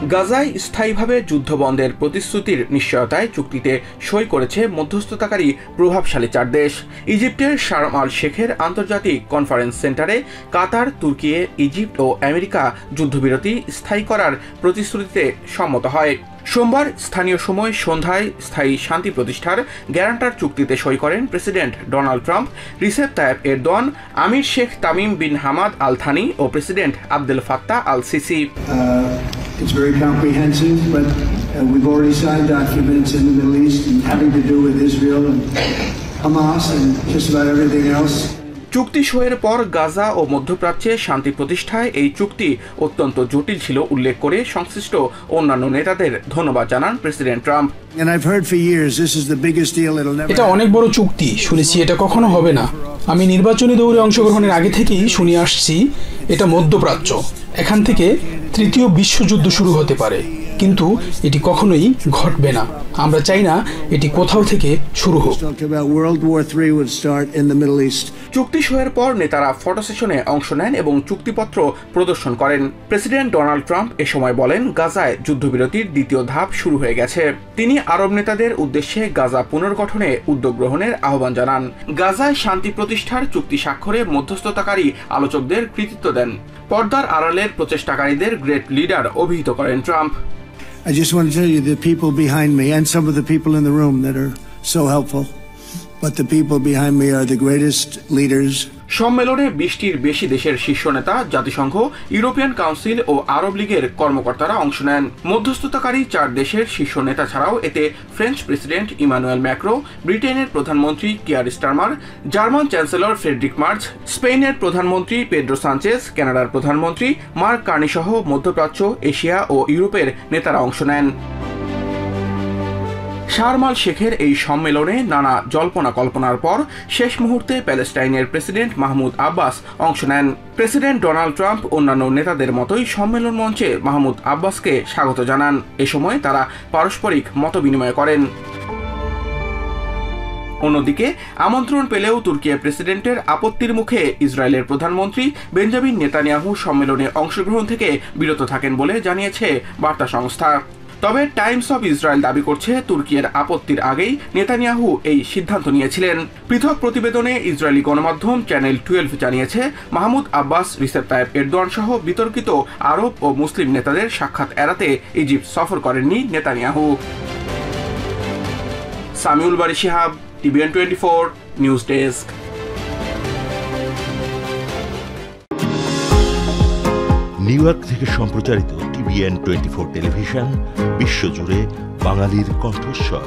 গাজায় স্থায়ীভাবে যুদ্ধবন্ধের প্রতিশ্রুতির নিশ্চয়তায় চুক্তিতে সই করেছে মধ্যস্থতাকারী প্রভাবশালী 4 দেশ। ইজিপ্টের শারম আল শেখের আন্তর্জাতিক কনফারেন্স সেন্টারে কাতার, তুর্কি, ইজিপ্ট ও আমেরিকা যুদ্ধবিরতি স্থায়ী করার প্রতিশ্রুতিতে সম্মত হয়। সোমবার স্থানীয় সময় সন্ধ্যায় স্থায়ী শান্তি প্রতিষ্ঠার গ্যারান্টার চুক্তিতে সই করেন president Donald Trump, Recep Tayyip Erdogan, Emir Sheikh Tamim bin Hamad Al Thani ও president Abdel Fattah Al Sisi. It's very comprehensive, but we've already signed documents in the Middle East having to do with Israel and Hamas and just about everything else. চুক্তি সইয়ের পর গাজা ও মধ্যপ্রাচ্যে শান্তি প্রতিষ্ঠায় এই চুক্তি অত্যন্ত জটিল ছিল উল্লেখ করে সংশ্লিষ্ট অন্যান্য নেতাদের ধন্যবাদ জানান প্রেসিডেন্ট ট্রাম্প। এটা অনেক বড় চুক্তি, শুনেছি এটা কখনো হবে না। আমি নির্বাচনী দৌড়ে অংশগ্রহণের আগে থেকেই শুনে আসছি এটা মধ্যপ্রাচ্য, এখান থেকে তৃতীয় বিশ্বযুদ্ধ শুরু হতে পারে, কিন্তু এটি কখনোই ঘটবে না। আমরা চাই না এটি কোথাও থেকে শুরু হোক। চুক্তি সইয়ের পর নেতারা ফটো সেশনে অংশ নেন এবং চুক্তিপত্র প্রদর্শন করেন। প্রেসিডেন্ট ডোনাল্ড ট্রাম্প এ সময় বলেন, গাজায় যুদ্ধবিরতির দ্বিতীয় ধাপ শুরু হয়ে গেছে। তিনি আরব নেতাদের উদ্দেশ্যে গাজা পুনর্গঠনে উদ্যোগ গ্রহণের আহ্বান জানান। গাজায় শান্তি প্রতিষ্ঠার চুক্তি স্বাক্ষরে মধ্যস্থতাকারী আলোচকদের কৃতিত্ব দেন। পর্দার আড়ালের প্রচেষ্টাকারীদের গ্রেট লিডার অভিহিত করেন Trump. I just want to tell you the people behind me and some of the people in the room that are so helpful, but the people behind me are the greatest leaders. সম্মেলনে 20টির বেশি দেশের শীর্ষ নেতা, জাতিসংঘ, European council ও আরব লীগের কর্মকর্তারা অংশ নেন। মধ্যস্থতাকারী 4 দেশের শীর্ষ নেতা ছাড়াও এতে ফ্রেঞ্চ প্রেসিডেন্ট ইমানুয়েল ম্যাক্রো, ব্রিটেনের প্রধানমন্ত্রী Keir Starmer, German chancellor Friedrich Merz, স্পেনের প্রধানমন্ত্রী পেড্রো সানচেজ, কানাডার প্রধানমন্ত্রী মার্ক কার্নি সহ মধ্যপ্রাচ্য, এশিয়া ও ইউরোপের নেতারা অংশ নেন। শারম আল শেখের এই সম্মেলনে নানা জল্পনা কল্পনার পর শেষ মুহূর্তে প্যালেস্টাইনের প্রেসিডেন্ট মাহমুদ আব্বাস অংশ নেন। প্রেসিডেন্ট ডোনাল্ড ট্রাম্প অন্যান্য নেতাদের মতোই সম্মেলন মঞ্চে মাহমুদ আব্বাসকে স্বাগত জানান। এ সময় তারা পারস্পরিক মতবিনিময় করেন। অন্যদিকে আমন্ত্রণ পেলেও তুর্কির প্রেসিডেন্টের আপত্তির মুখে ইসরায়েলের প্রধানমন্ত্রী বেঞ্জামিন নেতানিয়াহু সম্মেলনে অংশগ্রহণ থেকে বিরত থাকেন বলে জানিয়েছে বার্তা সংস্থা। তবে টাইমস অব ইসরায়েল দাবি করছে, তুর্কির আপত্তির আগেই নেতানিয়াহু এই সিদ্ধান্ত নিয়েছিলেন। পৃথক প্রতিবেদনে ইসরায়েলি গণমাধ্যম চ্যানেল 12 জানিয়েছে, Mahmud Abbas, Recep Tayyip Erdogan সহ বিতর্কিত আরব ও মুসলিম নেতাদের সাক্ষাৎ এড়াতে ইজিপ্ট সফর করেননি Netanyahu. Samiul Bari Shihab, TVN 24 news desk. New York থেকে সম্প্রচারিত TVN 24 টেলিভিশন বিশ্বজুড়ে বাঙালির কণ্ঠস্বর।